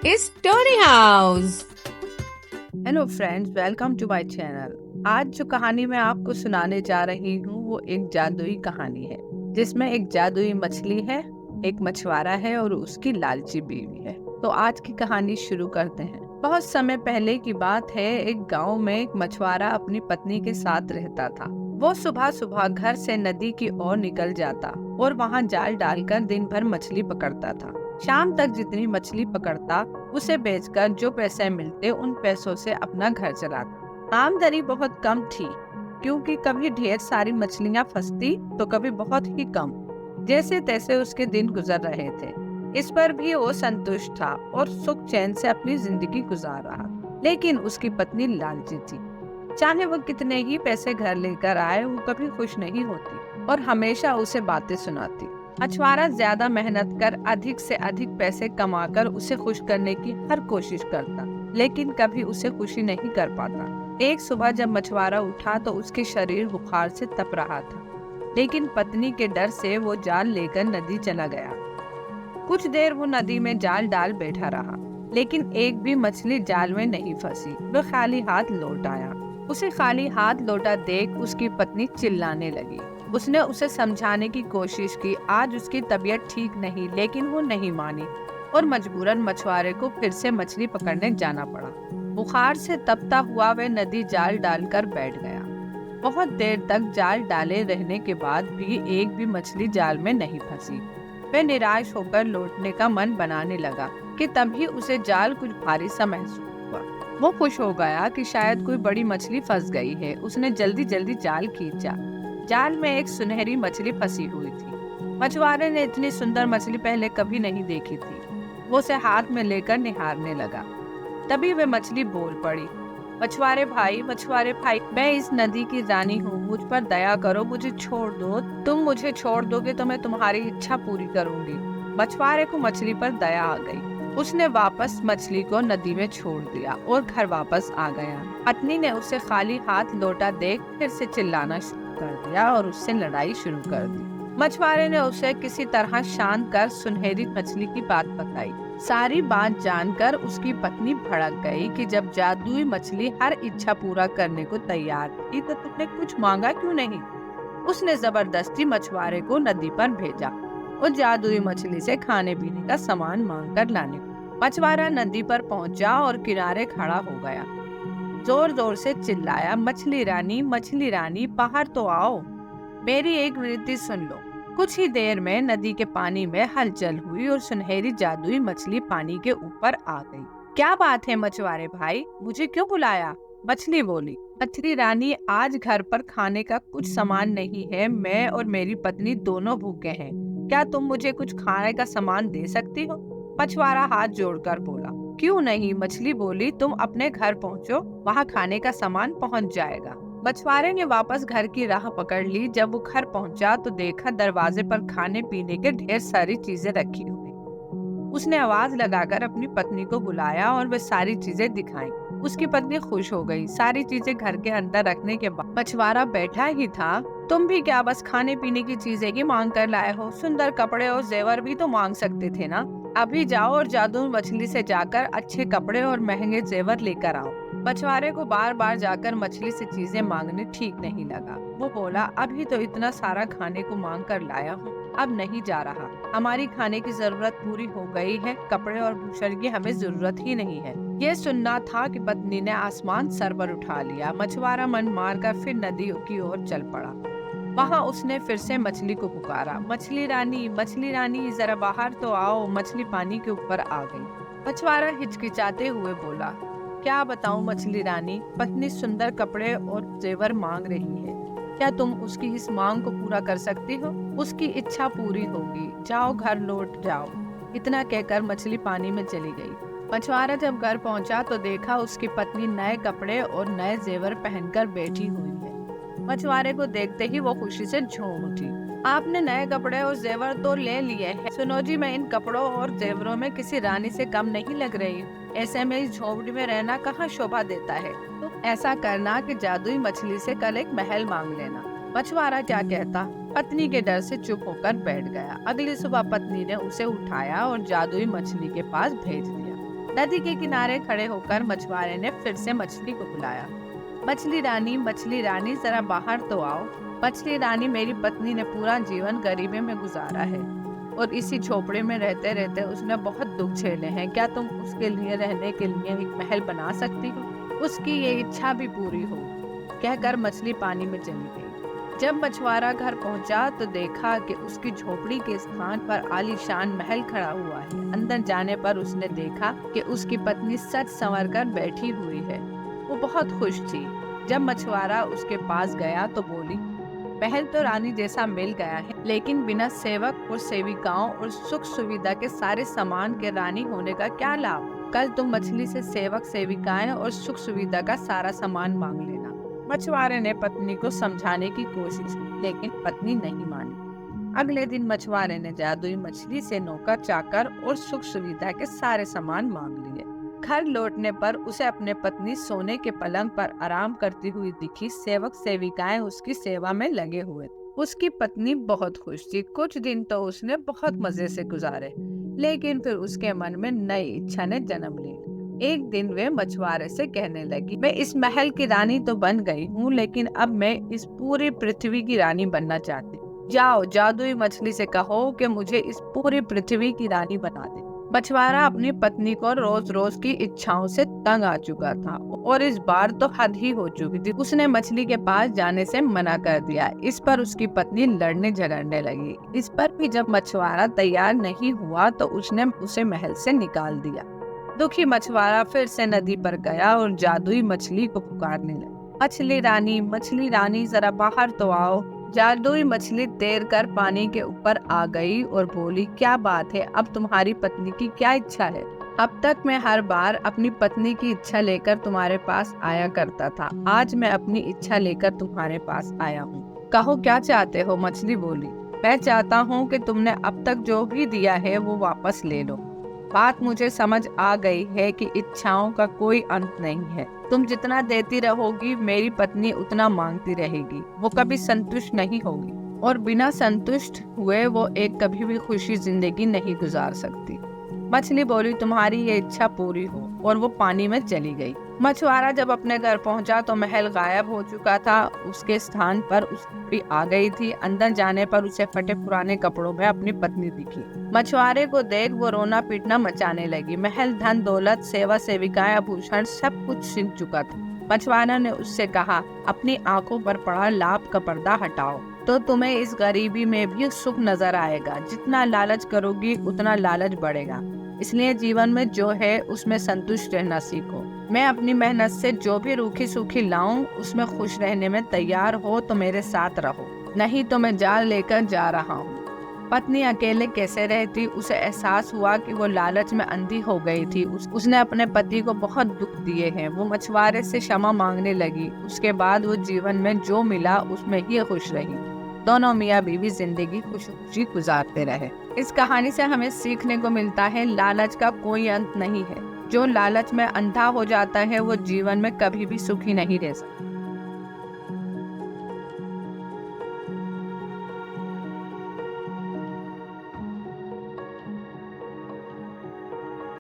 Story house. Hello friends, welcome to my channel. आज जो कहानी मैं आपको सुनाने जा रही हूँ वो एक जादुई कहानी है, जिसमें एक जादुई मछली है, एक मछुआरा है और उसकी लालची बीवी है। तो आज की कहानी शुरू करते हैं। बहुत समय पहले की बात है। एक गांव में एक मछुआरा अपनी पत्नी के साथ रहता था। वो सुबह सुबह घर से नदी की ओर निकल जाता और वहाँ जाल डालकर दिन भर मछली पकड़ता था। शाम तक जितनी मछली पकड़ता, उसे बेचकर जो पैसे मिलते उन पैसों से अपना घर चलाता। आमदनी बहुत कम थी, क्योंकि कभी ढेर सारी मछलियां फंसती तो कभी बहुत ही कम। जैसे तैसे उसके दिन गुजर रहे थे। इस पर भी वो संतुष्ट था और सुख चैन से अपनी जिंदगी गुजार रहा। लेकिन उसकी पत्नी लालची थी। चाहे वो कितने ही पैसे घर लेकर आए, वो कभी खुश नहीं होती और हमेशा उसे बातें सुनाती। मछुआरा ज्यादा मेहनत कर अधिक से अधिक पैसे कमाकर उसे खुश करने की हर कोशिश करता, लेकिन कभी उसे खुशी नहीं कर पाता। एक सुबह जब मछुआरा उठा तो उसके शरीर बुखार से तप रहा था, लेकिन पत्नी के डर से वो जाल लेकर नदी चला गया। कुछ देर वो नदी में जाल डाल बैठा रहा, लेकिन एक भी मछली जाल में नहीं फंसी। वह खाली हाथ लौट आया। उसे खाली हाथ लौटा देख उसकी पत्नी चिल्लाने लगी। उसने उसे समझाने की कोशिश की। आज उसकी तबीयत ठीक नहीं, लेकिन वो नहीं मानी और मजबूरन मछुआरे को फिर से मछली पकड़ने जाना पड़ा। बुखार से तपता हुआ वह नदी जाल डालकर बैठ गया। बहुत देर तक जाल डाले रहने के बाद भी एक भी मछली जाल में नहीं फंसी। वह निराश होकर लौटने का मन बनाने लगा कि तभी उसे जाल कुछ भारी सा महसूस हुआ। वो खुश हो गया कि शायद कोई बड़ी मछली फंस गई है। उसने जल्दी जल्दी जाल खींचा। जाल में एक सुनहरी मछली फंसी हुई थी। मछुआरे ने इतनी सुंदर मछली पहले कभी नहीं देखी थी। वो उसे हाथ में लेकर निहारने लगा। तभी वह मछली बोल पड़ी, मछुआरे भाई, मैं इस नदी की रानी हूँ। मुझ पर दया करो, मुझे छोड़ दो। तुम मुझे छोड़ दोगे तो मैं तुम्हारी इच्छा पूरी करूंगी। मछुआरे को मछली पर दया आ गई। उसने वापस मछली को नदी में छोड़ दिया और घर वापस आ गया। पत्नी ने उसे खाली हाथ लौटा देख फिर से चिल्लाना शुरू कर दिया और उससे लड़ाई शुरू कर दी। मछुआरे ने उसे किसी तरह शांत कर सुनहरी मछली की बात बताई। सारी बात जानकर उसकी पत्नी भड़क गई कि जब जादुई मछली हर इच्छा पूरा करने को तैयार थी तो तुमने कुछ मांगा क्यों नहीं। उसने जबरदस्ती मछुआरे को नदी पर भेजा और जादुई मछली से खाने पीने का सामान मांग कर लाने को। मछुआरा नदी पर पहुंचा और किनारे खड़ा हो गया। जोर जोर से चिल्लाया, मछली रानी बाहर तो आओ, मेरी एक विनती सुन लो। कुछ ही देर में नदी के पानी में हलचल हुई और सुनहरी जादुई मछली पानी के ऊपर आ गई। क्या बात है मछुआरे भाई, मुझे क्यों बुलाया? मछली बोली, मछली रानी, आज घर पर खाने का कुछ सामान नहीं है। मैं और मेरी पत्नी दोनों भूखे हैं। क्या तुम मुझे कुछ खाने का सामान दे सकती हो? मछुआरा हाथ जोड़कर बोला, क्यों नहीं। मछली बोली, तुम अपने घर पहुँचो, वहाँ खाने का सामान पहुँच जाएगा। मछुआरे ने वापस घर की राह पकड़ ली। जब वो घर पहुंचा तो देखा दरवाजे पर खाने पीने के ढेर सारी चीजें रखी हुई। उसने आवाज लगाकर अपनी पत्नी को बुलाया और वे सारी चीजें दिखाई। उसकी पत्नी खुश हो गई। सारी चीजें घर के अंदर रखने के बाद मछुआरा बैठा ही था। तुम भी क्या बस खाने पीने की चीजें ही मांग कर लाए हो? सुंदर कपड़े और जेवर भी तो मांग सकते थे ना। अभी जाओ और जादू मछली से जाकर अच्छे कपड़े और महंगे जेवर लेकर आओ। मछुआरे को बार बार जाकर मछली से चीजें मांगने ठीक नहीं लगा। वो बोला, अभी तो इतना सारा खाने को मांग कर लाया हूँ, अब नहीं जा रहा। हमारी खाने की जरूरत पूरी हो गई है, कपड़े और भूषण की हमें जरूरत ही नहीं है। ये सुनना था कि पत्नी ने आसमान सर पर उठा लिया। मछुआरा मन मारकर फिर नदी की ओर चल पड़ा। वहाँ उसने फिर से मछली को पुकारा, मछली रानी जरा बाहर तो आओ। मछली पानी के ऊपर आ गई। मछुआरा हिचकिचाते हुए बोला, क्या बताऊं मछली रानी, पत्नी सुंदर कपड़े और जेवर मांग रही है। क्या तुम उसकी इस मांग को पूरा कर सकती हो? उसकी इच्छा पूरी होगी, जाओ घर लौट जाओ। इतना कहकर मछली पानी में चली गई। मछुआरा जब घर पहुंचा तो देखा उसकी पत्नी नए कपड़े और नए जेवर पहनकर बैठी हुई है। मछुआरे को देखते ही वो खुशी से झूम उठी। आपने नए कपड़े और जेवर तो ले लिए हैं। सुनो जी, मैं इन कपड़ों और जेवरों में किसी रानी से कम नहीं लग रही हूँ। ऐसे में इस झोपड़ी में रहना कहाँ शोभा देता है। तो ऐसा करना कि जादुई मछली से कल एक महल मांग लेना। मछुआरा क्या कहता, पत्नी के डर से चुप होकर बैठ गया। अगली सुबह पत्नी ने उसे उठाया और जादुई मछली के पास भेज दिया। नदी के किनारे खड़े होकर मछुआरे ने फिर से मछली को बुलाया। मछली रानी जरा बाहर तो आओ। मछली रानी, मेरी पत्नी ने पूरा जीवन गरीबी में गुजारा है और इसी झोपड़े में रहते रहते उसने बहुत दुख झेले हैं। क्या तुम उसके लिए रहने के लिए एक महल बना सकती हो? उसकी ये इच्छा भी पूरी हो, कहकर मछली पानी में चली गई। जब मछुआरा घर पहुंचा तो देखा कि उसकी झोपड़ी के स्थान पर आलीशान महल खड़ा हुआ है। अंदर जाने पर उसने देखा कि उसकी पत्नी सज संवर कर बैठी हुई है। वो बहुत खुश थी। जब मछुआरा उसके पास गया तो बोली, महल तो रानी जैसा मिल गया है, लेकिन बिना सेवक और सेविकाओं और सुख सुविधा के सारे सामान के रानी होने का क्या लाभ? कल तुम मछली से सेवक सेविकाएं और सुख सुविधा का सारा सामान मांग लेना। मछुआरे ने पत्नी को समझाने की कोशिश की, लेकिन पत्नी नहीं मानी। अगले दिन मछुआरे ने जादुई मछली से नौकर चाकर और सुख सुविधा के सारे सामान मांग लिए। घर लौटने पर उसे अपने पत्नी सोने के पलंग पर आराम करती हुई दिखी। सेवक सेविकाएं उसकी सेवा में लगे हुए थे। उसकी पत्नी बहुत खुश थी। कुछ दिन तो उसने बहुत मजे से गुजारे, लेकिन फिर उसके मन में नई इच्छा ने जन्म ली। एक दिन वे मछुआरे से कहने लगी, मैं इस महल की रानी तो बन गई हूँ, लेकिन अब मैं इस पूरी पृथ्वी की रानी बनना चाहती हूँ। जाओ जादुई मछली से कहो कि मुझे इस पूरी पृथ्वी की रानी बना दे। मछुआरा अपनी पत्नी को रोज रोज की इच्छाओं से तंग आ चुका था और इस बार तो हद ही हो चुकी थी। उसने मछली के पास जाने से मना कर दिया। इस पर उसकी पत्नी लड़ने झगड़ने लगी। इस पर भी जब मछुआरा तैयार नहीं हुआ तो उसने उसे महल से निकाल दिया। दुखी मछुआरा फिर से नदी पर गया और जादुई मछली को पुकारने लगा, मछली रानी जरा बाहर तो आओ। जादुई मछली तैर कर पानी के ऊपर आ गई और बोली, क्या बात है, अब तुम्हारी पत्नी की क्या इच्छा है? अब तक मैं हर बार अपनी पत्नी की इच्छा लेकर तुम्हारे पास आया करता था, आज मैं अपनी इच्छा लेकर तुम्हारे पास आया हूँ। कहो क्या चाहते हो? मछली बोली, मैं चाहता हूँ कि तुमने अब तक जो भी दिया है वो वापस ले लो। बात मुझे समझ आ गई है कि इच्छाओं का कोई अंत नहीं है। तुम जितना देती रहोगी मेरी पत्नी उतना मांगती रहेगी, वो कभी संतुष्ट नहीं होगी और बिना संतुष्ट हुए वो एक कभी भी खुशी जिंदगी नहीं गुजार सकती। मछली बोली, तुम्हारी ये इच्छा पूरी हो, और वो पानी में चली गई। मछुआरा जब अपने घर पहुंचा तो महल गायब हो चुका था। उसके स्थान पर उसकी आ गई थी। अंदर जाने पर उसे फटे पुराने कपड़ों में अपनी पत्नी दिखी। मछुआरे को देख वो रोना पीटना मचाने लगी। महल, धन दौलत, सेवा सेविकाएं, आभूषण सब कुछ छिन चुका था। मछुआरा ने उससे कहा, अपनी आंखों पर पड़ा लाभ का पर्दा हटाओ तो तुम्हें इस गरीबी में भी सुख नजर आएगा। जितना लालच करोगी उतना लालच बढ़ेगा, इसलिए जीवन में जो है उसमें संतुष्ट रहना सीखो। मैं अपनी मेहनत से जो भी रूखी सूखी लाऊं उसमें खुश रहने में तैयार हो तो मेरे साथ रहो, नहीं तो मैं जाल लेकर जा रहा हूँ। पत्नी अकेले कैसे रहती? उसे एहसास हुआ कि वो लालच में अंधी हो गई थी। उसने अपने पति को बहुत दुख दिए हैं। वो मछुआरे से क्षमा मांगने लगी। उसके बाद वो जीवन में जो मिला उसमें ही खुश रही। दोनों मियाँ बीवी जिंदगी खुशी गुजारते रहे। इस कहानी से हमें सीखने को मिलता है, लालच का कोई अंत नहीं है। जो लालच में अंधा हो जाता है वो जीवन में कभी भी सुखी नहीं रह सकता।